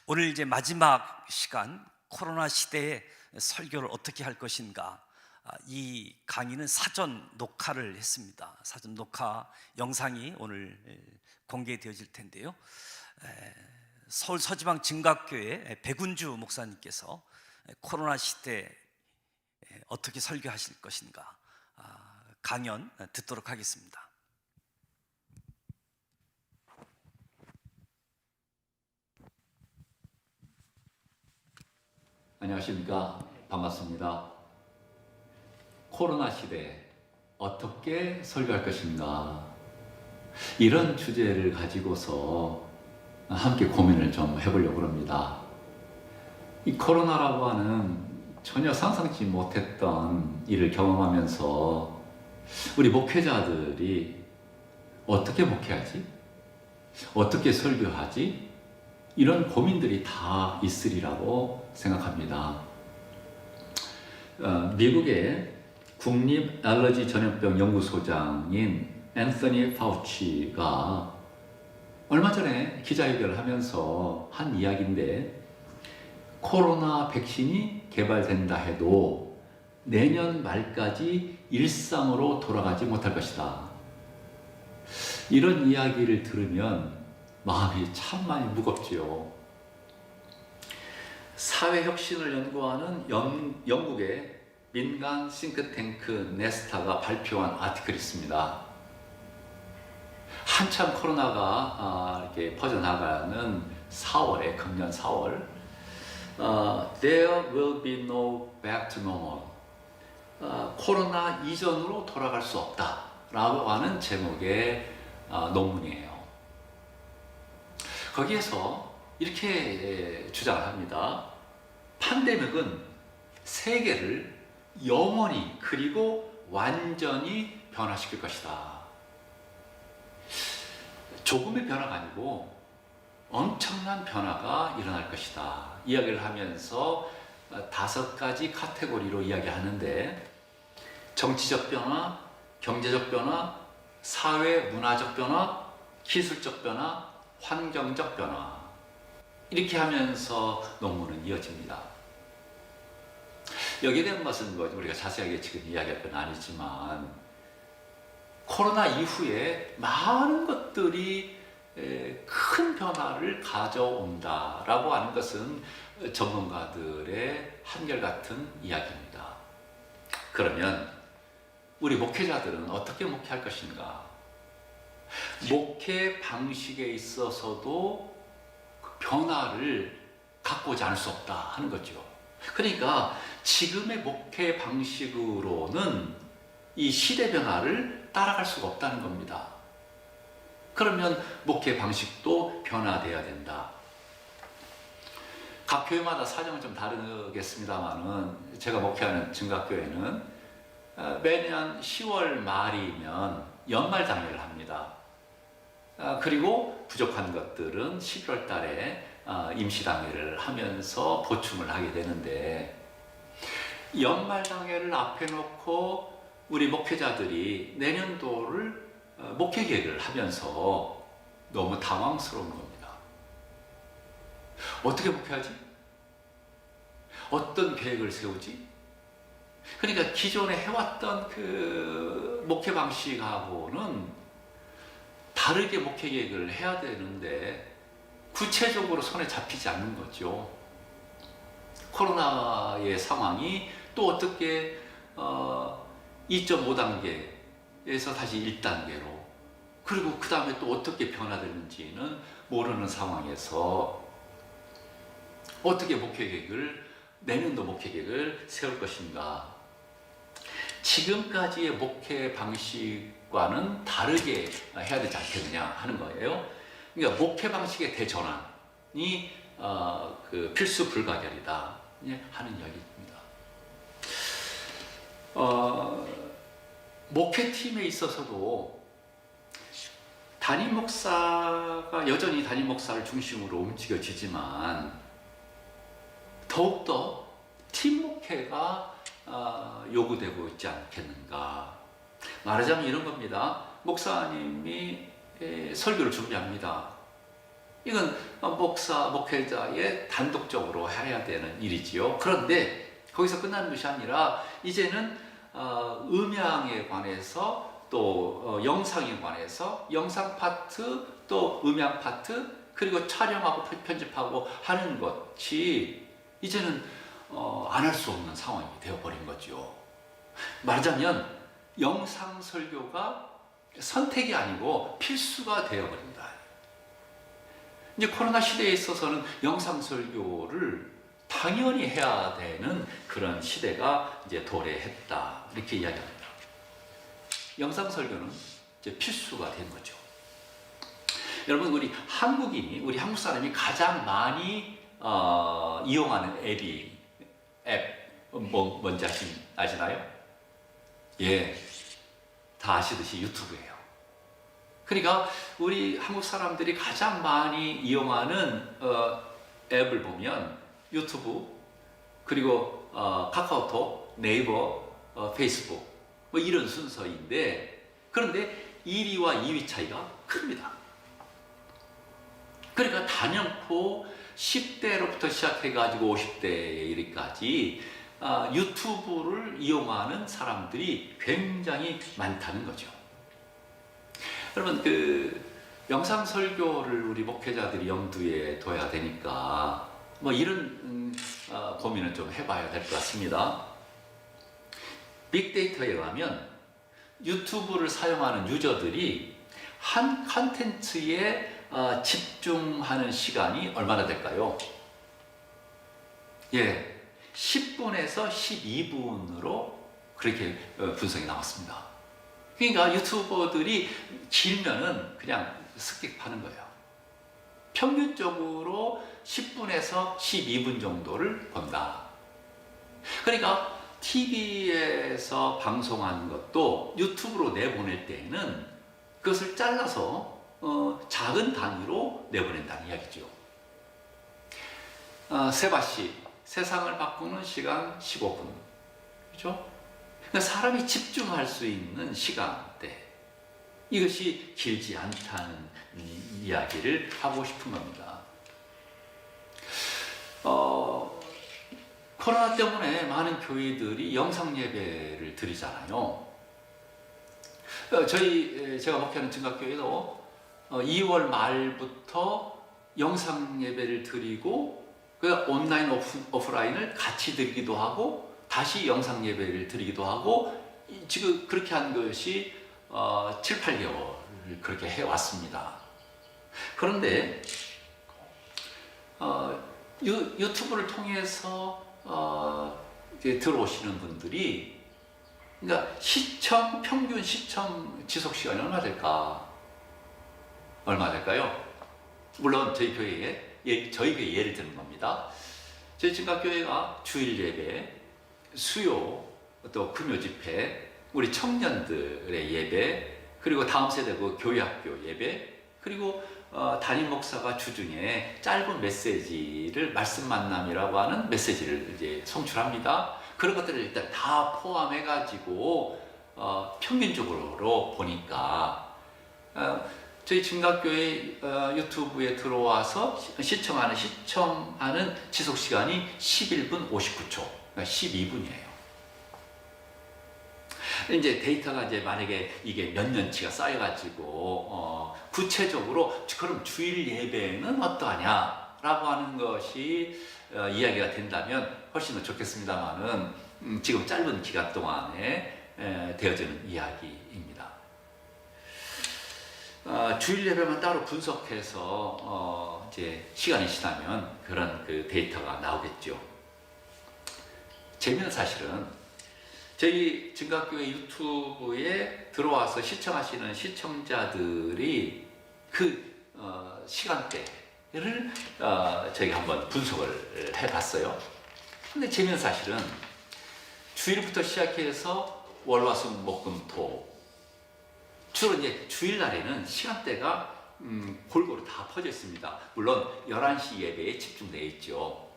오늘 이제 마지막 시간 코로나 시대에 설교를 어떻게 할 것인가, 이 강의는 사전 녹화를 했습니다. 사전 녹화 영상이 오늘 공개되어질 텐데요. 서울 서지방 증각교회 백운주 목사님께서 코로나 시대에 어떻게 설교하실 것인가 강연 듣도록 하겠습니다. 안녕하십니까. 반갑습니다. 코로나 시대 어떻게 설교할 것인가, 이런 주제를 가지고서 함께 고민을 좀 해보려고 합니다. 이 코로나라고 하는 전혀 상상치 못했던 일을 경험하면서 우리 목회자들이 어떻게 목회하지? 어떻게 설교하지? 이런 고민들이 다 있으리라고 생각합니다. 미국의 국립 알러지 전염병 연구소장인 앤서니 파우치가 얼마 전에 기자회견을 하면서 한 이야기인데, 코로나 백신이 개발된다 해도 내년 말까지 일상으로 돌아가지 못할 것이다. 이런 이야기를 들으면 마음이 참 많이 무겁지요. 사회혁신을 연구하는 영국의 민간 싱크탱크 네스타가 발표한 아티클이 있습니다. 한참 코로나가 이렇게 퍼져나가는 4월에, 금년 4월, There will be no back to normal. 코로나 이전으로 돌아갈 수 없다 라고 하는 제목의 논문이에요. 거기에서 이렇게 주장을 합니다. 팬데믹은 세계를 영원히 그리고 완전히 변화시킬 것이다. 조금의 변화가 아니고 엄청난 변화가 일어날 것이다. 이야기를 하면서 5가지 카테고리로 이야기하는데, 정치적 변화, 경제적 변화, 사회 문화적 변화, 기술적 변화, 환경적 변화, 이렇게 하면서 논문은 이어집니다. 여기에 대한 것은 우리가 자세하게 지금 이야기할 건 아니지만, 코로나 이후에 많은 것들이 큰 변화를 가져온다라고 하는 것은 전문가들의 한결같은 이야기입니다. 그러면 우리 목회자들은 어떻게 목회할 것인가? 목회 방식에 있어서도 변화를 갖고 오지 않을 수 없다 하는 거죠. 그러니까 지금의 목회 방식으로는 이 시대 변화를 따라갈 수가 없다는 겁니다. 그러면 목회 방식도 변화되어야 된다. 각 교회마다 사정은 좀 다르겠습니다만은, 제가 목회하는 증각교회는 매년 10월 말이면 연말 당회를 합니다. 그리고 부족한 것들은 11월 달에 임시당회를 하면서 보충을 하게 되는데, 연말당회를 앞에 놓고 우리 목회자들이 내년도를 목회 계획을 하면서 너무 당황스러운 겁니다. 어떻게 목회하지? 어떤 계획을 세우지? 그러니까 기존에 해왔던 그 목회 방식하고는 다르게 목회 계획을 해야 되는데 구체적으로 손에 잡히지 않는 거죠. 코로나의 상황이 또 어떻게 2.5단계에서 다시 1단계로, 그리고 그 다음에 또 어떻게 변화되는지는 모르는 상황에서 어떻게 내년도 목회 계획을 세울 것인가? 지금까지의 목회 방식과는 다르게 해야 되지 않겠느냐 하는 거예요. 그러니까 목회 방식의 대전환이 필수 불가결이다 하는 이야기입니다. 목회팀에 있어서도 담임 목사가 여전히 담임 목사를 중심으로 움직여지지만, 더욱더 팀 목회가 요구되고 있지 않겠는가. 말하자면 이런 겁니다. 목사님이 설교를 준비합니다. 이건 목회자의 단독적으로 해야 되는 일이지요. 그런데 거기서 끝나는 것이 아니라 이제는 음향에 관해서 또 영상에 관해서 영상 파트 또 음향 파트 그리고 촬영하고 편집하고 하는 것이 이제는 안 할 수 없는 상황이 되어버린 거죠. 말하자면 영상 설교가 선택이 아니고 필수가 되어버린다. 이제 코로나 시대에 있어서는 영상 설교를 당연히 해야 되는 그런 시대가 이제 도래했다. 이렇게 이야기합니다. 영상 설교는 이제 필수가 된 거죠. 여러분, 우리 한국 사람이 가장 많이 이용하는 앱 뭔지 아시나요? 예, 다 아시듯이 유튜브예요. 그러니까 우리 한국 사람들이 가장 많이 이용하는 앱을 보면 유튜브, 그리고 카카오톡, 네이버, 페이스북 뭐 이런 순서인데, 그런데 1위와 2위 차이가 큽니다. 그러니까 단연코 10대로부터 시작해가지고 50대에 이르기까지 유튜브를 이용하는 사람들이 굉장히 많다는 거죠. 여러분, 그 영상 설교를 우리 목회자들이 염두에 둬야 되니까 뭐 이런 고민을 좀 해봐야 될 것 같습니다. 빅데이터에 의하면 유튜브를 사용하는 유저들이 한 컨텐츠에 집중하는 시간이 얼마나 될까요? 예, 10분에서 12분으로 그렇게 분석이 나왔습니다. 그러니까 유튜버들이 길면은 그냥 스킵하는 거예요. 평균적으로 10분에서 12분 정도를 본다. 그러니까 TV에서 방송하는 것도 유튜브로 내보낼 때에는 그것을 잘라서 작은 단위로 내보낸다는 이야기죠. 세바시, 세상을 바꾸는 시간 15분. 그렇죠? 그러니까 사람이 집중할 수 있는 시간대. 이것이 길지 않다는 이야기를 하고 싶은 겁니다. 코로나 때문에 많은 교회들이 영상 예배를 드리잖아요. 제가 목회하는 증각교회도 2월 말부터 영상 예배를 드리고 온라인 오프라인을 같이 드리기도 하고 다시 영상 예배를 드리기도 하고 지금 그렇게 한 것이 7, 8개월을 그렇게 해왔습니다. 그런데 유튜브를 통해서 이제 들어오시는 분들이, 그러니까 평균 시청 지속 시간이 얼마 될까? 얼마 될까요? 물론 저희 교회 예를 드는 겁니다. 저희 증각교회가 주일 예배, 수요, 또 금요 집회, 우리 청년들의 예배, 그리고 다음 세대 그 교회학교 예배, 그리고 담임 목사가 주중에 짧은 메시지를 말씀 만남이라고 하는 메시지를 이제 송출합니다. 그런 것들을 일단 다 포함해가지고 평균적으로 보니까 저희 증각교회 유튜브에 들어와서 시청하는 지속 시간이 11분 59초, 그러니까 12분이에요. 이제 데이터가 이제 만약에 이게 몇 년치가 쌓여가지고 구체적으로 그럼 주일 예배는 어떠하냐라고 하는 것이 이야기가 된다면 훨씬 더 좋겠습니다만은 지금 짧은 기간 동안에 되어지는 이야기입니다. 주일 예배만 따로 분석해서 이제 시간이 지나면 그런 그 데이터가 나오겠죠. 재미있는 사실은 저희 증각교회 유튜브에 들어와서 시청하시는 시청자들이 그 시간대를 저희가 한번 분석을 해봤어요. 근데 재미있는 사실은 주일부터 시작해서 월화수목금토 주로 이제 주일날에는 시간대가 골고루 다 퍼져 있습니다. 물론 11시 예배에 집중되어 있죠.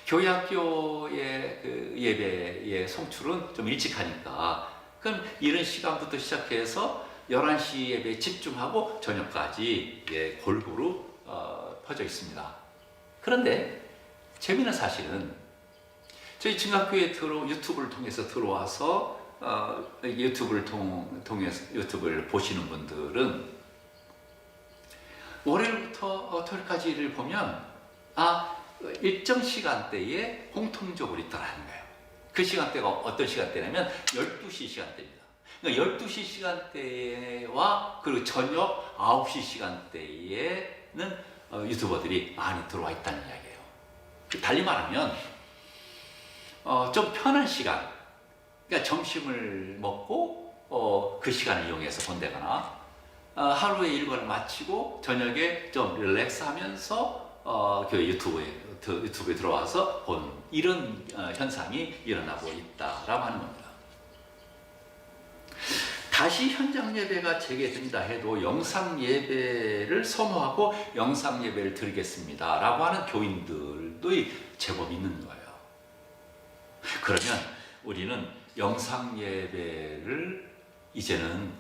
교회학교의 그 예배의 송출은 좀 일찍 하니까 그럼 이런 시간부터 시작해서 11시 예배에 집중하고 저녁까지 골고루 퍼져 있습니다. 그런데 재미있는 사실은 저희 증학교에 유튜브를 통해서 들어와서 유튜브를 보시는 분들은 월요일부터 토요일까지를 보면 일정 시간대에 공통적으로 있다라는 거예요. 그 시간대가 어떤 시간대냐면 12시 시간대입니다. 그러니까 12시 시간대와 그리고 저녁 9시 시간대에는 유튜버들이 많이 들어와 있다는 이야기예요. 달리 말하면 좀 편한 시간, 그러니까 점심을 먹고 그 시간을 이용해서 본다거나 하루의 일과를 마치고 저녁에 좀 릴렉스하면서 그 유튜브에 들어와서 본 이런 현상이 일어나고 있다라고 하는 겁니다. 다시 현장 예배가 재개된다 해도 영상 예배를 선호하고 영상 예배를 드리겠습니다라고 하는 교인들도 제법 있는 거예요. 그러면 우리는 영상 예배를 이제는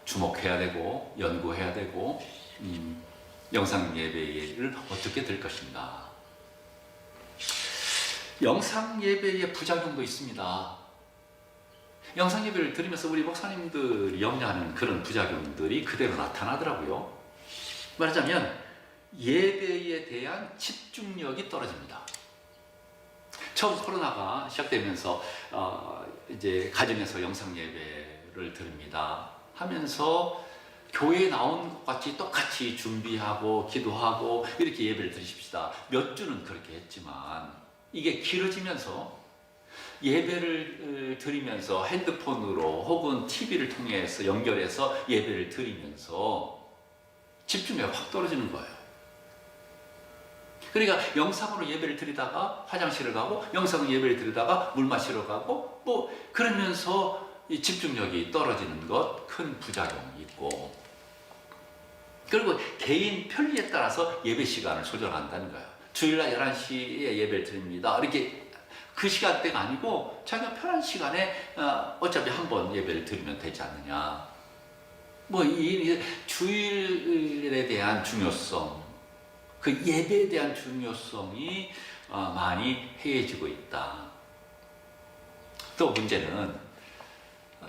주목해야 되고 연구해야 되고 영상 예배를 어떻게 될 것인가. 영상 예배의 부작용도 있습니다. 영상 예배를 드리면서 우리 목사님들이 염려하는 그런 부작용들이 그대로 나타나더라고요. 말하자면 예배에 대한 집중력이 떨어집니다. 처음 코로나가 시작되면서 이제 가정에서 영상 예배를 드립니다 하면서 교회에 나온 것 같이 똑같이 준비하고 기도하고 이렇게 예배를 드리십시다. 몇 주는 그렇게 했지만 이게 길어지면서 예배를 드리면서 핸드폰으로 혹은 TV를 통해서 연결해서 예배를 드리면서 집중력이 확 떨어지는 거예요. 그러니까 영상으로 예배를 드리다가 화장실을 가고 영상으로 예배를 드리다가 물 마시러 가고 그러면서 이 집중력이 떨어지는 것 큰 부작용이 있고, 그리고 개인 편리에 따라서 예배 시간을 조절한다는 거예요. 주일날 11시에 예배를 드립니다. 이렇게 그 시간대가 아니고 자기가 편한 시간에 어차피 한 번 예배를 드리면 되지 않느냐. 이 주일에 대한 중요성, 그 예배에 대한 중요성이 많이 해해지고 있다. 또 문제는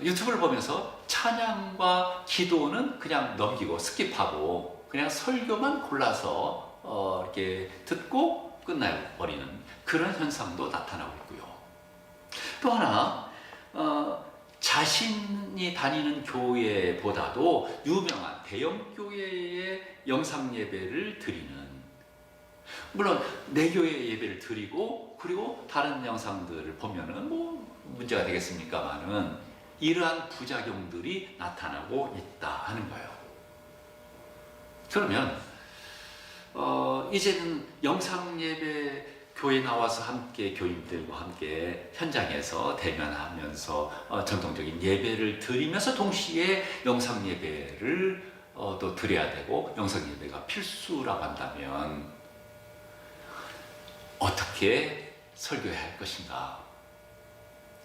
유튜브를 보면서 찬양과 기도는 그냥 넘기고 스킵하고 그냥 설교만 골라서 이렇게 듣고 끝나버리는 그런 현상도 나타나고 있고요. 또 하나 자신이 다니는 교회보다도 유명한 대형 교회의 영상 예배를 드리는, 물론 내 교회 예배를 드리고 그리고 다른 영상들을 보면은 문제가 되겠습니까만은 이러한 부작용들이 나타나고 있다 하는 거예요. 그러면 이제는 영상 예배 교회 나와서 함께 교인들과 함께 현장에서 대면하면서 전통적인 예배를 드리면서 동시에 영상 예배를 또 드려야 되고 영상 예배가 필수라고 한다면 어떻게 설교해야 할 것인가?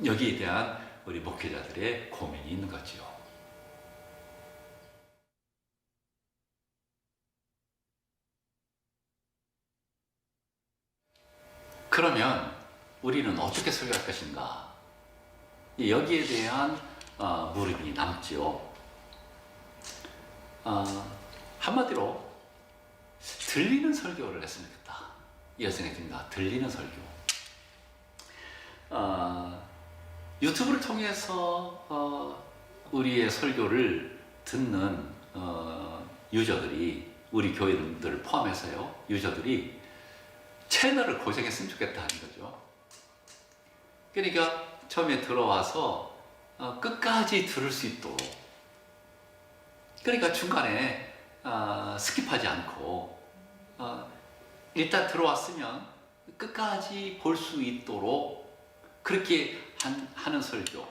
여기에 대한 우리 목회자들의 고민이 있는 거죠. 그러면 우리는 어떻게 설교할 것인가? 여기에 대한 물음이 남죠. 한마디로 들리는 설교를 했으면 좋겠다, 이런 생각이 듭니다. 들리는 설교. 유튜브를 통해서 우리의 설교를 듣는 유저들이, 우리 교인들을 포함해서요, 유저들이 채널을 고정했으면 좋겠다 하는 거죠. 그러니까 처음에 들어와서 끝까지 들을 수 있도록, 그러니까 중간에 스킵하지 않고 일단 들어왔으면 끝까지 볼 수 있도록 그렇게 하는 설교,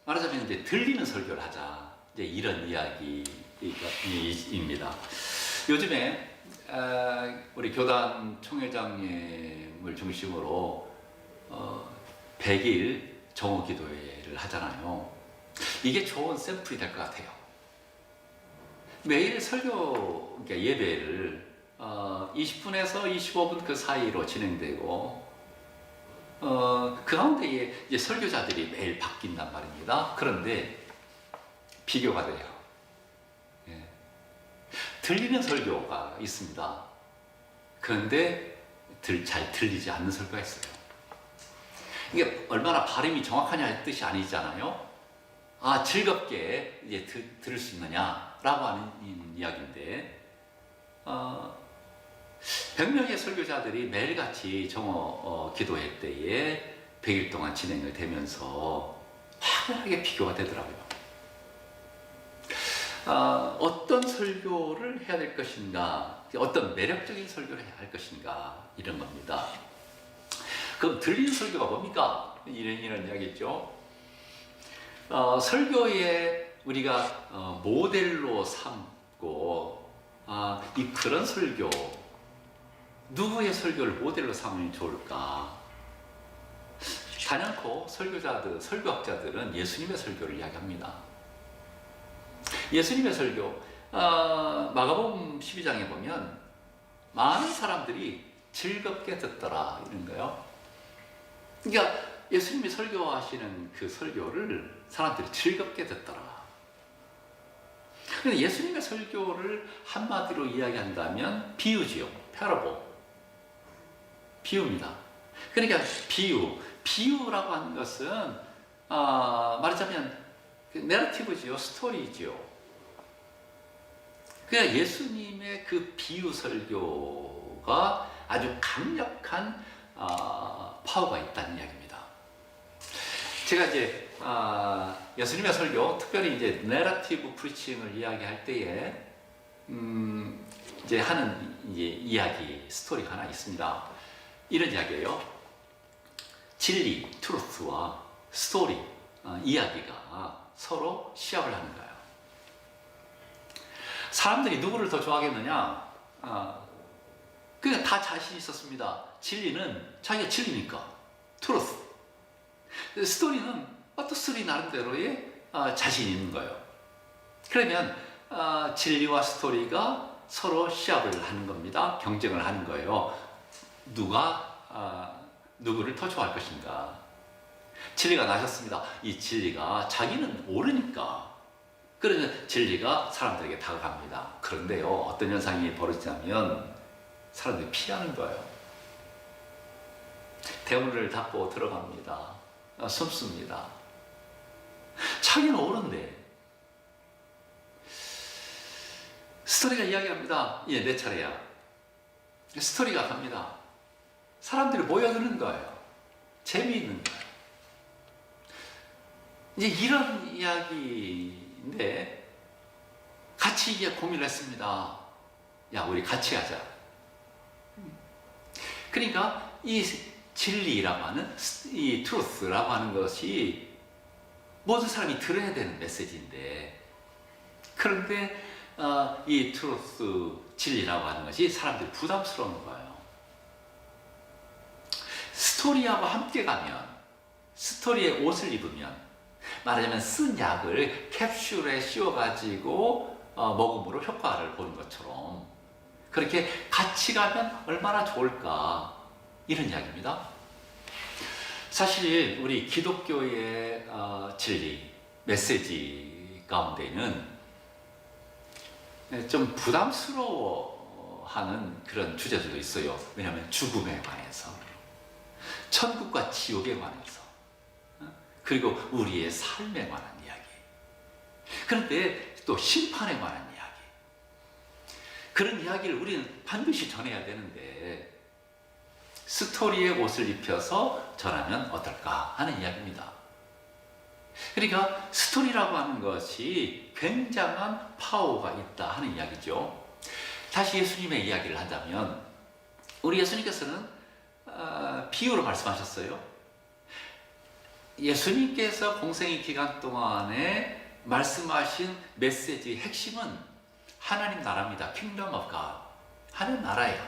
말하자면 이제 들리는 설교를 하자, 이제 이런 이야기입니다. 요즘에 우리 교단 총회장님을 중심으로 100일 정오 기도회를 하잖아요. 이게 좋은 샘플이 될 것 같아요. 매일 설교, 그러니까 예배를 20분에서 25분 그 사이로 진행되고 그 가운데에 이제 설교자들이 매일 바뀐단 말입니다. 그런데 비교가 돼요. 예. 들리는 설교가 있습니다. 그런데 잘 들리지 않는 설교가 있어요. 이게 얼마나 발음이 정확하냐의 뜻이 아니잖아요. 즐겁게 이제 들을 수 있느냐라고 하는 이야기인데, 100명의 설교자들이 매일같이 정오 기도회 때에 100일 동안 진행을 되면서 확연하게 비교가 되더라고요. 어떤 설교를 해야 될 것인가, 어떤 매력적인 설교를 해야 할 것인가, 이런 겁니다. 그럼 들리는 설교가 뭡니까? 이런 이야기죠. 설교에 우리가 모델로 삼고 그런 설교, 누구의 설교를 모델로 삼으면 좋을까? 단연코 설교학자들은 예수님의 설교를 이야기합니다. 예수님의 설교, 마가복음 12장에 보면 많은 사람들이 즐겁게 듣더라, 이런 거요. 그러니까 예수님이 설교하시는 그 설교를 사람들이 즐겁게 듣더라. 근데 예수님의 설교를 한마디로 이야기한다면 비유지요. 패러볼. 비유입니다. 그러니까 비유라고 하는 것은 말하자면 내러티브지요. 스토리지요. 그러니까 예수님의 그 비유 설교가 아주 강력한 파워가 있다는 이야기입니다. 제가 이제 예수님의 설교, 특별히 이제 내러티브 프리칭을 이야기할 때에 이제 하는 이야기 스토리가 하나 있습니다. 이런 이야기예요. 진리, 트루스와 스토리, 이야기가 서로 시합을 하는 거예요. 사람들이 누구를 더 좋아하겠느냐? 그냥 다 자신 있었습니다. 진리는 자기가 진리니까, 트루스. 스토리는 또 스토리 나름대로의 자신 있는 거예요. 그러면 진리와 스토리가 서로 시합을 하는 겁니다. 경쟁을 하는 거예요. 누가 누구를 더 좋아할 것인가? 진리가 나셨습니다. 이 진리가 자기는 옳으니까, 그러면 진리가 사람들에게 다가갑니다. 그런데요, 어떤 현상이 벌어지냐면 사람들이 피하는 거예요. 대문을 닫고 들어갑니다. 숨습니다. 자기는 옳은데 스토리가 이야기합니다. 예, 내 차례야. 스토리가 갑니다. 사람들이 모여드는 거예요. 재미있는 거예요. 이제 이런 이야기인데 같이 이제 고민을 했습니다. 야, 우리 같이 하자. 그러니까 이 진리라고 하는, 이 트루스라고 하는 것이 모든 사람이 들어야 되는 메시지인데, 그런데 이 트루스, 진리라고 하는 것이 사람들이 부담스러운 거예요. 스토리하고 함께 가면, 스토리의 옷을 입으면, 말하자면 쓴 약을 캡슐에 씌워가지고 먹음으로 효과를 보는 것처럼 그렇게 같이 가면 얼마나 좋을까, 이런 이야기입니다. 사실 우리 기독교의 진리, 메시지 가운데는 좀 부담스러워하는 그런 주제들도 있어요. 왜냐하면 죽음에 관해서, 천국과 지옥에 관해서, 그리고 우리의 삶에 관한 이야기, 그런데 또 심판에 관한 이야기, 그런 이야기를 우리는 반드시 전해야 되는데 스토리의 옷을 입혀서 전하면 어떨까 하는 이야기입니다. 그러니까 스토리라고 하는 것이 굉장한 파워가 있다 하는 이야기죠. 다시 예수님의 이야기를 한다면, 우리 예수님께서는 비유로 말씀하셨어요. 예수님께서 공생의 기간 동안에 말씀하신 메시지의 핵심은 하나님 나라입니다. Kingdom of God. 하나님 나라예요.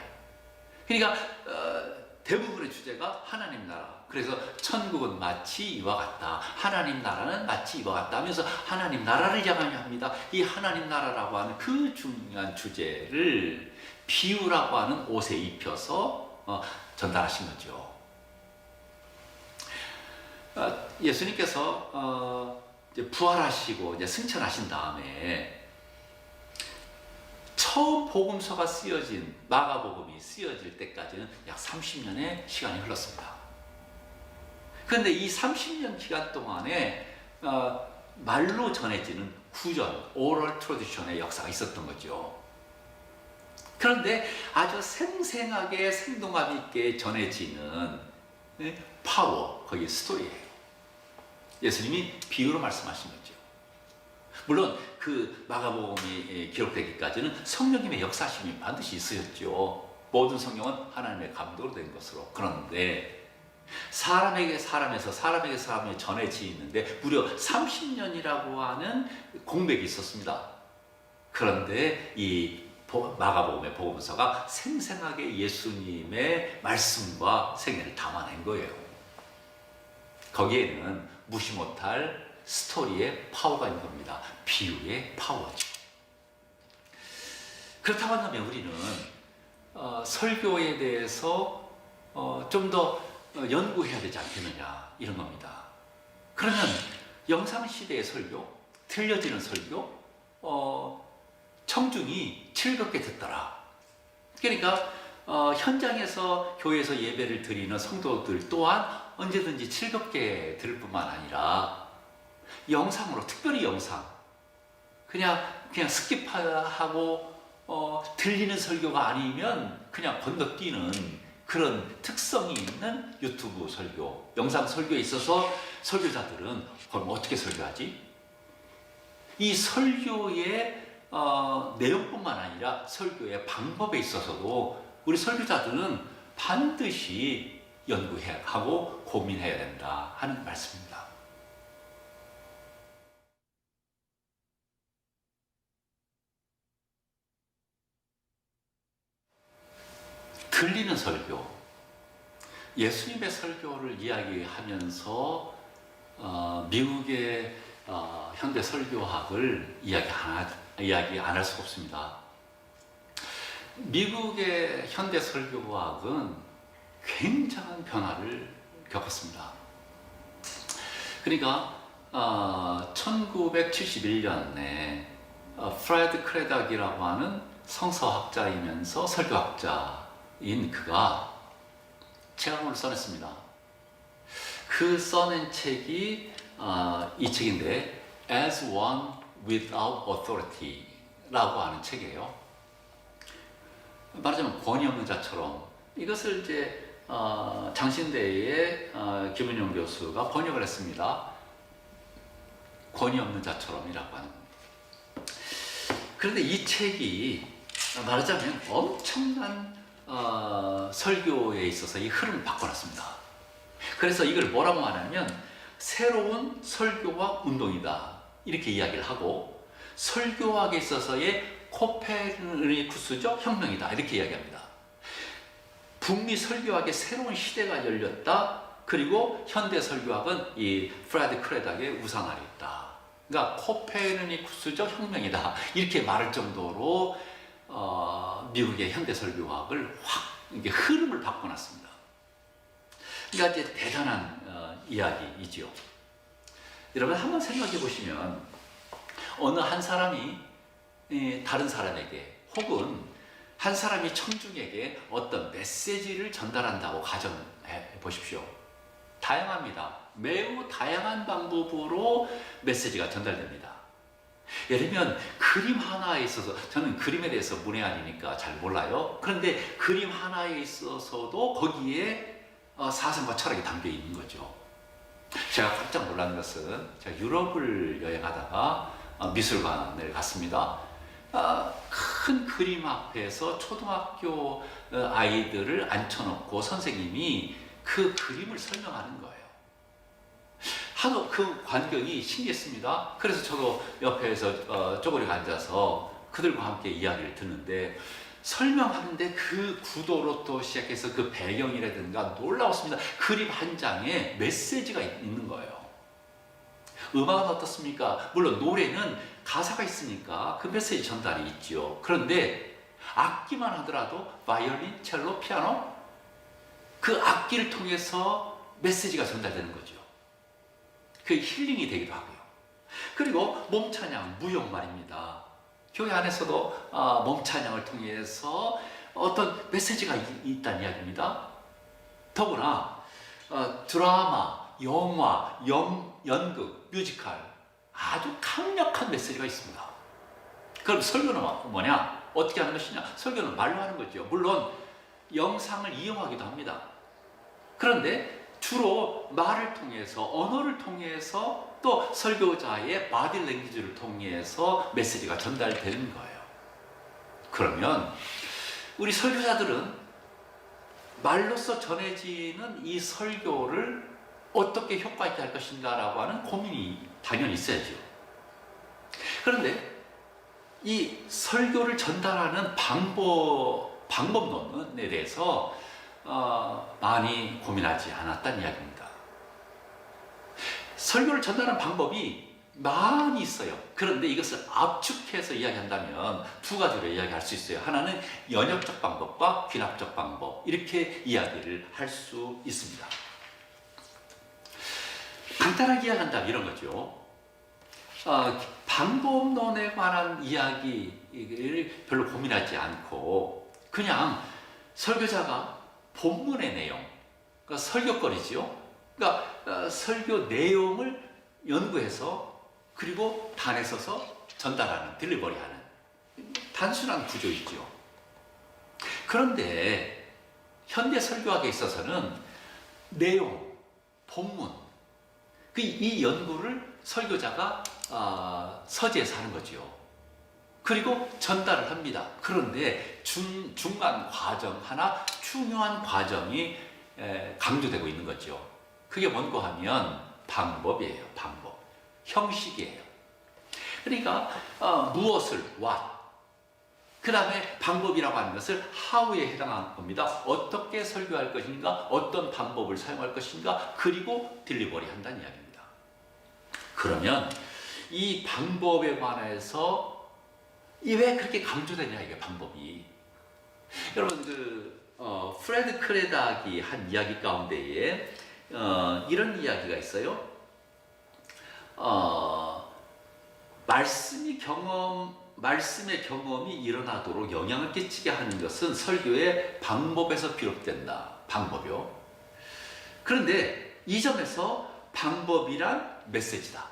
그러니까 대부분의 주제가 하나님 나라. 그래서 천국은 마치 이와 같다. 하나님 나라는 마치 이와 같다 하면서 하나님 나라를 이야기합니다. 이 하나님 나라라고 하는 그 중요한 주제를 비유라고 하는 옷에 입혀서 전달하신 거죠. 예수님께서 이제 부활하시고 이제 승천하신 다음에 처음 복음서가 쓰여진 마가복음이 쓰여질 때까지는 약 30년의 시간이 흘렀습니다. 그런데 이 30년 기간 동안에 말로 전해지는 구전, 오럴 트래디션의 역사가 있었던 거죠. 그런데 아주 생생하게 생동감 있게 전해지는 파워, 거기 스토리예요. 예수님이 비유로 말씀하신 거죠. 물론 그 마가복음이 기록되기까지는 성령님의 역사심이 반드시 있으셨죠. 모든 성령은 하나님의 감동으로 된 것으로. 그런데 사람에게 사람이 전해지는데 무려 30년이라고 하는 공백이 있었습니다. 그런데 이 마가복음의 복음서가 생생하게 예수님의 말씀과 생애를 담아낸 거예요. 거기에는 무시 못할 스토리의 파워가 있는 겁니다. 비유의 파워죠. 그렇다고 한다면 우리는 설교에 대해서 좀 더 연구해야 되지 않겠느냐 이런 겁니다. 그러면 영상시대의 설교, 들려지는 설교, 청중이 즐겁게 듣더라. 그러니까 현장에서 교회에서 예배를 드리는 성도들 또한 언제든지 즐겁게 들을 뿐만 아니라 영상으로, 특별히 영상, 그냥 스킵하고 들리는 설교가 아니면 그냥 건너뛰는 그런 특성이 있는 유튜브 설교, 영상 설교에 있어서 설교자들은 그럼 어떻게 설교하지? 이 설교의 내용뿐만 아니라 설교의 방법에 있어서도 우리 설교자들은 반드시 연구해야 하고 고민해야 된다 하는 말씀입니다. 들리는 설교, 예수님의 설교를 이야기하면서 미국의 현대 설교학을 이야기 안 할 수가 없습니다. 미국의 현대 설교학은 굉장한 변화를 겪었습니다. 그러니까 1971년에 프레드 크레닥이라고 하는 성서학자이면서 설교학자인 그가 책을 써냈습니다. 그 써낸 책이 이 책인데 As One Without Authority 라고 하는 책이에요. 말하자면 권위 없는 자처럼, 이것을 이제 장신대의 김은용 교수가 번역을 했습니다. 권위 없는 자처럼이라고 하는 겁니다. 그런데 이 책이 말하자면 엄청난 설교에 있어서 이 흐름을 바꿔놨습니다. 그래서 이걸 뭐라고 하냐면 새로운 설교학 운동이다 이렇게 이야기를 하고, 설교학에 있어서의 코페르니쿠스적 혁명이다 이렇게 이야기합니다. 북미 설교학의 새로운 시대가 열렸다. 그리고 현대 설교학은 이 프레드 크레닥의 우상 아래 있다. 그러니까 코페르니쿠스적 혁명이다 이렇게 말할 정도로 미국의 현대 설교학을 확 이게 흐름을 바꿔놨습니다. 그러니까 이제 대단한 이야기이지요. 여러분 한번 생각해 보시면 어느 한 사람이 다른 사람에게 혹은 한 사람이 청중에게 어떤 메시지를 전달한다고 가정해 보십시오. 다양합니다. 매우 다양한 방법으로 메시지가 전달됩니다. 예를 들면 그림 하나에 있어서, 저는 그림에 대해서 문외한이니까 잘 몰라요. 그런데 그림 하나에 있어서도 거기에 사상과 철학이 담겨 있는 거죠. 제가 깜짝 놀란 것은 제가 유럽을 여행하다가 미술관을 갔습니다. 큰 그림 앞에서 초등학교 아이들을 앉혀놓고 선생님이 그 그림을 설명하는 거예요. 하도 그 광경이 신기했습니다. 그래서 저도 옆에서 쪼그리고 앉아서 그들과 함께 이야기를 듣는데, 설명하는데 그 구도로 시작해서 그 배경이라든가 놀라웠습니다. 그림 한 장에 메시지가 있는 거예요. 음악은 어떻습니까? 물론 노래는 가사가 있으니까 그 메시지 전달이 있죠. 그런데 악기만 하더라도 바이올린, 첼로, 피아노 그 악기를 통해서 메시지가 전달되는 거죠. 그 힐링이 되기도 하고요. 그리고 몸찬양, 무용 말입니다. 교회 안에서도 몸찬양을 통해서 어떤 메시지가 있다는 이야기입니다. 더구나 드라마, 영화, 연극, 뮤지컬 아주 강력한 메시지가 있습니다. 그럼 설교는 뭐냐? 어떻게 하는 것이냐? 설교는 말로 하는 거죠. 물론 영상을 이용하기도 합니다. 그런데 주로 말을 통해서, 언어를 통해서 또 설교자의 바디 랭귀지를 통해서 메시지가 전달되는 거예요. 그러면 우리 설교자들은 말로써 전해지는 이 설교를 어떻게 효과 있게 할 것인가 라고 하는 고민이 당연히 있어야죠. 그런데 이 설교를 전달하는 방법론에 대해서 많이 고민하지 않았다는 이야기입니다. 설교를 전달하는 방법이 많이 있어요. 그런데 이것을 압축해서 이야기한다면 두 가지로 이야기할 수 있어요. 하나는 연역적 방법과 귀납적 방법, 이렇게 이야기를 할 수 있습니다. 간단하게 이야기한다면 이런 거죠. 방법론에 관한 이야기를 별로 고민하지 않고 그냥 설교자가 본문의 내용, 그러니까 설교거리지요. 그러니까 설교 내용을 연구해서 그리고 단에 서서 전달하는, 딜리버리하는 단순한 구조이죠. 그런데 현대 설교학에 있어서는 내용, 본문, 이 연구를 설교자가 서재에서 하는 거죠. 그리고 전달을 합니다. 그런데 중간 과정 하나, 중요한 과정이 강조되고 있는 거죠. 그게 뭔고 하면 방법이에요. 방법. 형식이에요. 그러니까 무엇을 what, 그 다음에 방법이라고 하는 것을 how에 해당하는 겁니다. 어떻게 설교할 것인가, 어떤 방법을 사용할 것인가, 그리고 딜리버리 한다는 이야기입니다. 그러면 이 방법에 관해서 왜 그렇게 강조되냐, 이게 방법이. 여러분, 프레드 크레닥이 한 이야기 가운데에 이런 이야기가 있어요. 말씀의 경험이 일어나도록 영향을 끼치게 하는 것은 설교의 방법에서 비롯된다. 방법이요. 그런데 이 점에서 방법이란 메시지다.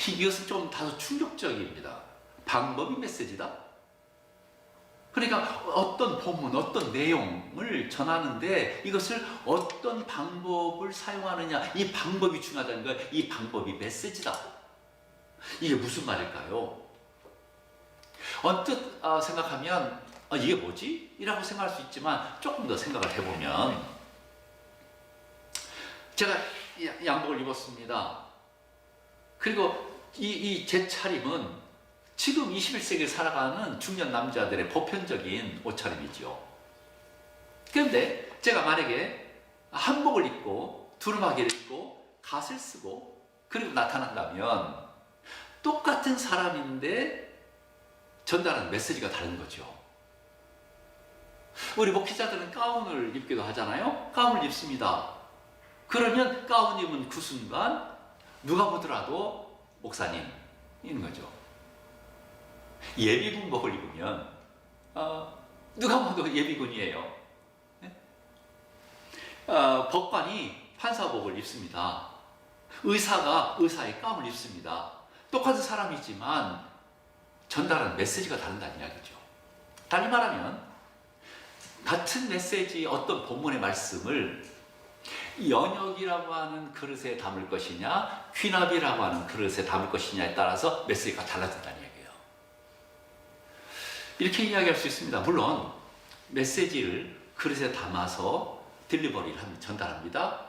이것은 좀 다소 충격적입니다. 방법이 메시지다? 그러니까 어떤 본문, 어떤 내용을 전하는데 이것을 어떤 방법을 사용하느냐, 이 방법이 중요하다는 거예요. 이 방법이 메시지다. 이게 무슨 말일까요? 언뜻 생각하면 이게 뭐지? 이라고 생각할 수 있지만 조금 더 생각을 해보면, 제가 양복을 입었습니다. 그리고 제 차림은 지금 21세기를 살아가는 중년 남자들의 보편적인 옷차림이죠. 그런데 제가 만약에 한복을 입고 두루마기를 입고 갓을 쓰고 그리고 나타난다면 똑같은 사람인데 전달하는 메시지가 다른 거죠. 우리 목회자들은 가운을 입기도 하잖아요. 가운을 입습니다. 그러면 가운 입은 그 순간 누가 보더라도 목사님인 거죠. 예비군복을 입으면 누가 봐도 예비군이에요. 법관이 판사복을 입습니다. 의사가 의사의 가운을 입습니다. 똑같은 사람이지만 전달하는 메시지가 다른다는 이야기죠. 다시 말하면 같은 메시지, 어떤 본문의 말씀을 연역이라고 하는 그릇에 담을 것이냐, 귀납이라고 하는 그릇에 담을 것이냐에 따라서 메시지가 달라진다는 얘기예요. 이렇게 이야기할 수 있습니다. 물론 메시지를 그릇에 담아서 딜리버리를 전달합니다.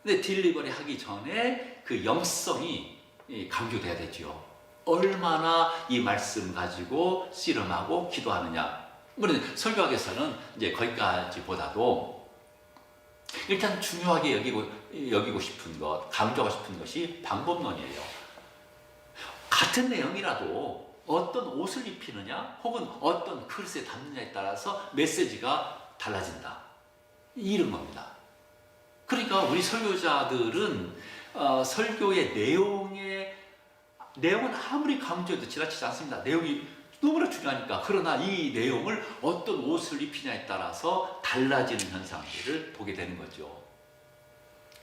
근데 딜리버리 하기 전에 그 영성이 강조돼야 되죠. 얼마나 이 말씀 가지고 씨름하고 기도하느냐. 물론 설교학에서는 이제 거기까지보다도 일단 중요하게 여기고 싶은 것, 강조하고 싶은 것이 방법론이에요. 같은 내용이라도 어떤 옷을 입히느냐 혹은 어떤 그릇에 담느냐에 따라서 메시지가 달라진다. 이런 겁니다. 그러니까 우리 설교자들은 설교의 내용은 아무리 강조해도 지나치지 않습니다. 내용이 너무나 중요하니까. 그러나 이 내용을 어떤 옷을 입히냐에 따라서 달라지는 현상들을 보게 되는 거죠.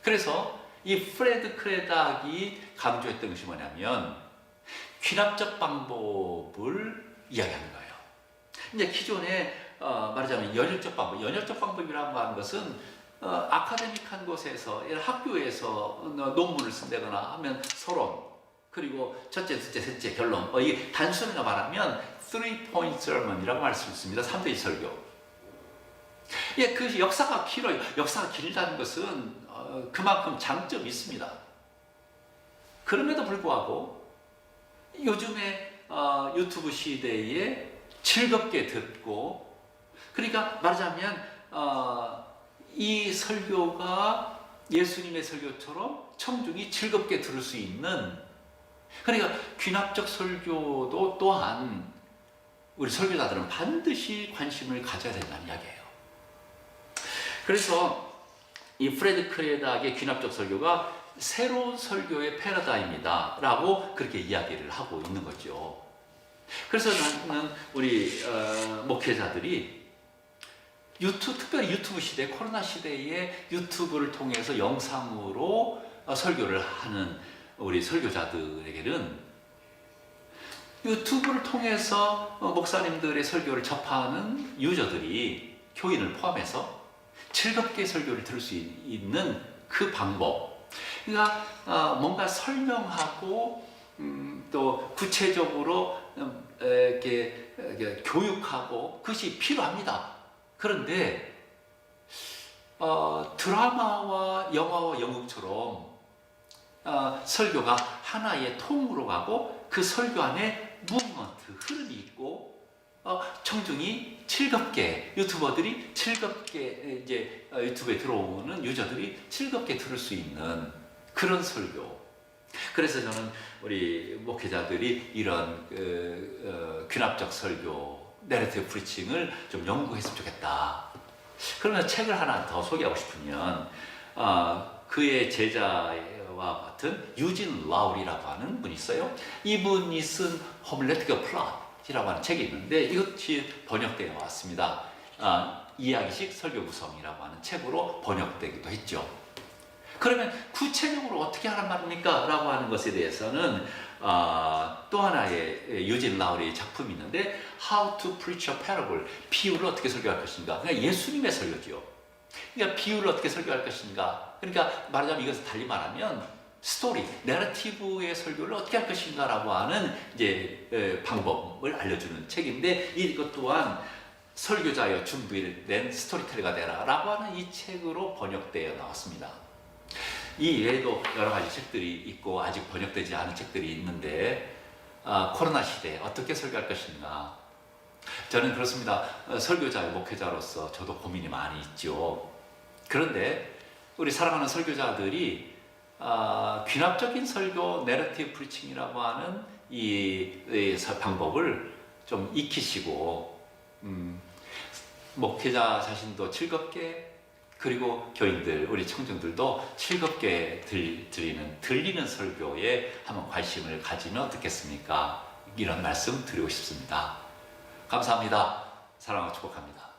그래서 이 프레드 크레닥이 강조했던 것이 뭐냐면 귀납적 방법을 이야기하는 거예요. 이제 기존에 말하자면 연혈적 방법, 연혈적 방법이라고 하는 것은 아카데믹한 곳에서, 학교에서 논문을 쓴다거나 하면 서론, 그리고 첫째, 둘째, 셋째, 결론. 이게 단순하게 말하면 3-point sermon이라고 할 수 있습니다. 3대1 설교. 예, 그 역사가 길어요. 역사가 길다는 것은 그만큼 장점이 있습니다. 그럼에도 불구하고 요즘에 유튜브 시대에 즐겁게 듣고, 그러니까 말하자면 이 설교가 예수님의 설교처럼 청중이 즐겁게 들을 수 있는, 그러니까 귀납적 설교도 또한 우리 설교자들은 반드시 관심을 가져야 된다는 이야기예요. 그래서 이 프레드 크레닥의 귀납적 설교가 새로운 설교의 패러다임이다 라고 그렇게 이야기를 하고 있는 거죠. 그래서 나는 우리 목회자들이 특별히 유튜브 시대, 코로나 시대에 유튜브를 통해서 영상으로 설교를 하는 우리 설교자들에게는 유튜브를 통해서 목사님들의 설교를 접하는 유저들이, 교인을 포함해서 즐겁게 설교를 들을 수 있는 그 방법, 그러니까 뭔가 설명하고 또 구체적으로 이렇게 교육하고 그것이 필요합니다. 그런데 드라마와 영화와 연극처럼 설교가 하나의 통으로 가고 그 설교 안에 무브먼트, 흐름이 있고 청중이 즐겁게, 유튜버들이 즐겁게, 이제 유튜브에 들어오는 유저들이 즐겁게 들을 수 있는 그런 설교. 그래서 저는 우리 목회자들이 이런 귀납적 설교, 내러티브 프리칭을 좀 연구했으면 좋겠다. 그러면 책을 하나 더 소개하고 싶으면 그의 제자와 같은 유진 라울이라고 하는 분이 있어요. 이분이 쓴 호밀레티컬 플롯이라고 하는 책이 있는데 이것이 번역되어 왔습니다. 이야기식 설교 구성이라고 하는 책으로 번역되기도 했죠. 그러면 구체적으로 어떻게 하란 말입니까? 라고 하는 것에 대해서는 또 하나의 유진 라울의 작품이 있는데 How to Preach a Parable, 비유를 어떻게 설교할 것인가. 그러니까 예수님의 설교죠. 그러니까 비유를 어떻게 설교할 것인가. 그러니까 말하자면 이것을 달리 말하면 스토리, 내러티브의 설교를 어떻게 할 것인가라고 하는 이제 방법을 알려주는 책인데, 이것 또한 설교자여 준비된 스토리텔러가 되라라고 하는 이 책으로 번역되어 나왔습니다. 이 외에도 여러 가지 책들이 있고 아직 번역되지 않은 책들이 있는데 코로나 시대에 어떻게 설교할 것인가. 저는 그렇습니다. 설교자의 목회자로서 저도 고민이 많이 있죠. 그런데 우리 사랑하는 설교자들이 귀납적인 설교, 내러티브 프리칭이라고 하는 이 방법을 좀 익히시고 목회자 자신도 즐겁게, 그리고 교인들, 우리 청중들도 즐겁게 들리는 설교에 한번 관심을 가지면 어떻겠습니까? 이런 말씀 드리고 싶습니다. 감사합니다. 사랑하고 축복합니다.